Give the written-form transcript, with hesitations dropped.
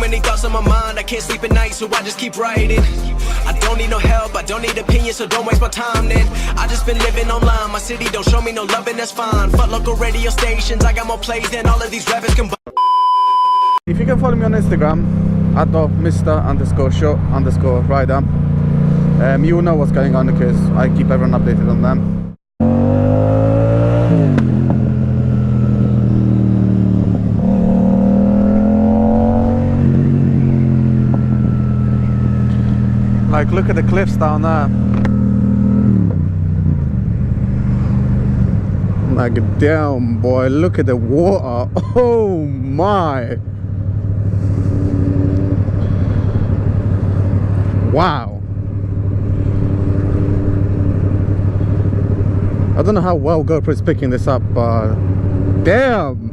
many thoughts on my mind, I can't sleep at night, so I just keep writing. I don't need no help, I don't need opinions, so don't waste my time then. I just been living online, my city don't show me no love and that's fine. Fuck local radio stations, I got more plays than all of these rappers combined. If you can follow me on Instagram at Mr_Show_Rider, you know what's going on because I keep everyone updated on them. Like, look at the cliffs down there. Like, damn, boy, look at the water. Oh my. Wow. I don't know how well GoPro is picking this up, but damn.